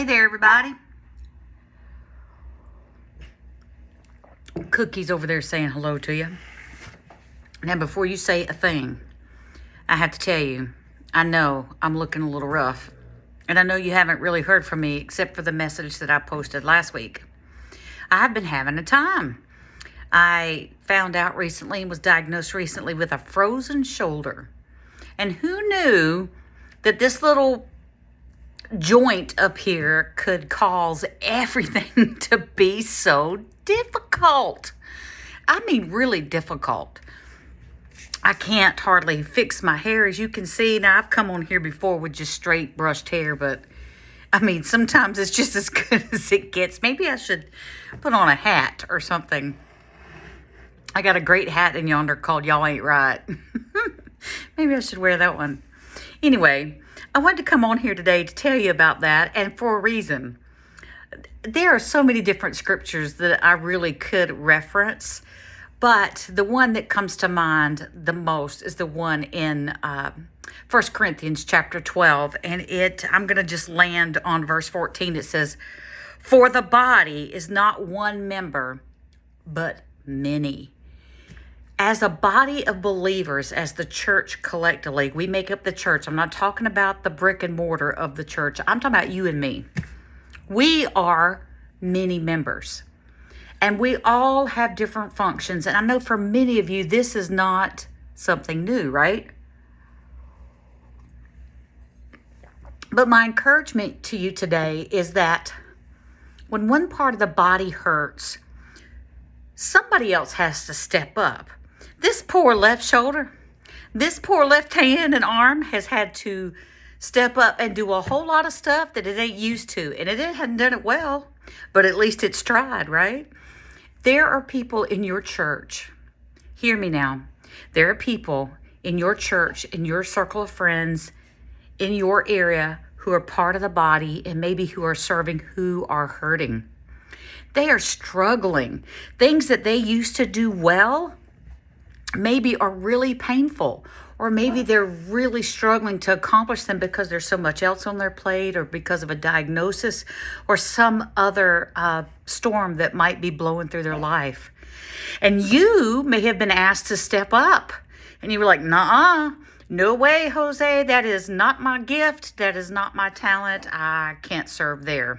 Hey there, everybody. Cookie's over there saying hello to you. Now, before you say a thing, I have to tell you, I know I'm looking a little rough. And I know you haven't really heard from me except for the message that I posted last week. I've been having a time. I found out recently and was diagnosed recently with a frozen shoulder. And who knew that this little joint up here could cause everything to be so difficult? I mean, really difficult. I can't hardly fix my hair, as you can see. Now, I've come on here before with just straight brushed hair, but I mean, sometimes it's just as good as it gets. Maybe I should put on a hat or something. I got a great hat in yonder called Y'all Ain't Right. Maybe I should wear that one. Anyway, I wanted to come on here today to tell you about that, and for a reason. There are so many different scriptures that I really could reference, but the one that comes to mind the most is the one in 1 Corinthians chapter 12, and I'm going to just land on verse 14. It says, "For the body is not one member, but many." As a body of believers, as the church collectively, we make up the church. I'm not talking about the brick and mortar of the church. I'm talking about you and me. We are many members, and we all have different functions. And I know for many of you, this is not something new, right? But my encouragement to you today is that when one part of the body hurts, somebody else has to step up. This poor left shoulder, this poor left hand and arm has had to step up and do a whole lot of stuff that it ain't used to. And it hadn't done it well, but at least it's tried, right? There are people in your church. Hear me now. There are people in your church, in your circle of friends, in your area who are part of the body and maybe who are serving, who are hurting. They are struggling. Things that they used to do well maybe are really painful, or maybe they're really struggling to accomplish them because there's so much else on their plate, or because of a diagnosis or some other storm that might be blowing through their life. And you may have been asked to step up, and you were like, "Nuh-uh, no way, Jose, that is not my gift, that is not my talent, I can't serve there."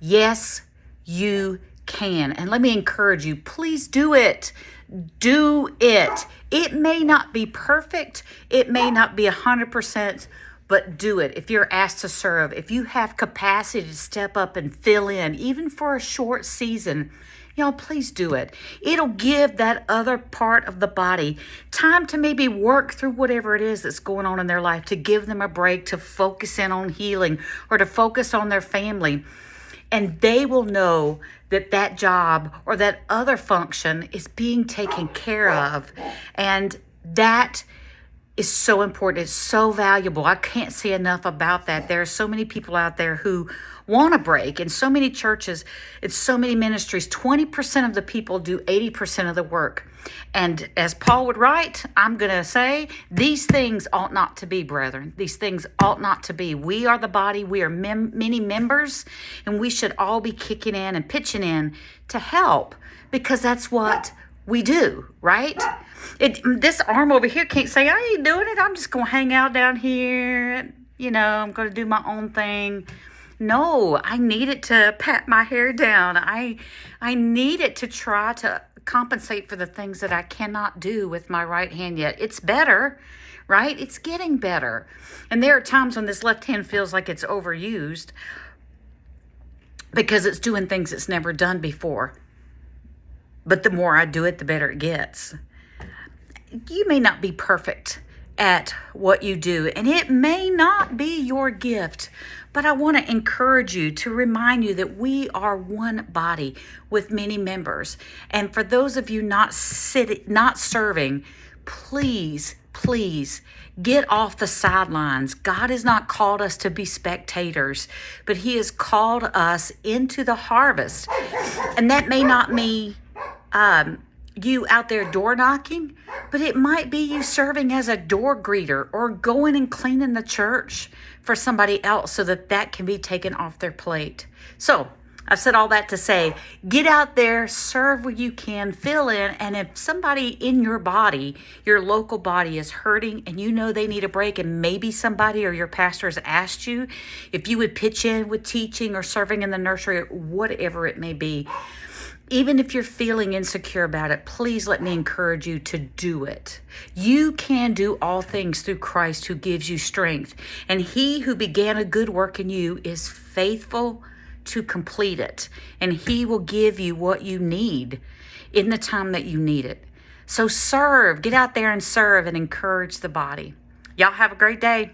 Yes, you can. And let me encourage you, please do it. Do it. It may not be perfect. It may not be 100%, but do it. If you're asked to serve, if you have capacity to step up and fill in, even for a short season, please do it. It'll give that other part of the body time to maybe work through whatever it is that's going on in their life, to give them a break, to focus in on healing, or to focus on their family. And they will know that that job or that other function is being taken care of. And that is so important. It's so valuable. I can't say enough about that. There are so many people out there who want a break. In so many churches, it's so many ministries. 20% of the people do 80% of the work. And as Paul would write, I'm going to say, these things ought not to be, brethren. These things ought not to be. We are the body. We are many members, and we should all be kicking in and pitching in to help, because that's what we do, right? This arm over here can't say, "I ain't doing it. I'm just going to hang out down here. I'm going to do my own thing." No, I need it to pat my hair down. I need it to try to compensate for the things that I cannot do with my right hand yet. It's better, right? It's getting better. And there are times when this left hand feels like it's overused because it's doing things it's never done before. But the more I do it, the better it gets. You may not be perfect at what you do, and it may not be your gift, but I want to encourage you, to remind you that we are one body with many members. And for those of you not serving, please get off the sidelines. God has not called us to be spectators, but He has called us into the harvest. And that may not mean you out there door knocking, but it might be you serving as a door greeter or going and cleaning the church for somebody else so that that can be taken off their plate. So I've said all that to say, get out there, serve where you can, fill in. And if somebody in your body, your local body is hurting and you know they need a break, and maybe somebody or your pastor has asked you if you would pitch in with teaching or serving in the nursery, or whatever it may be, even if you're feeling insecure about it, please let me encourage you to do it. You can do all things through Christ who gives you strength. And he who began a good work in you is faithful to complete it. And he will give you what you need in the time that you need it. So serve, get out there and serve and encourage the body. Y'all have a great day.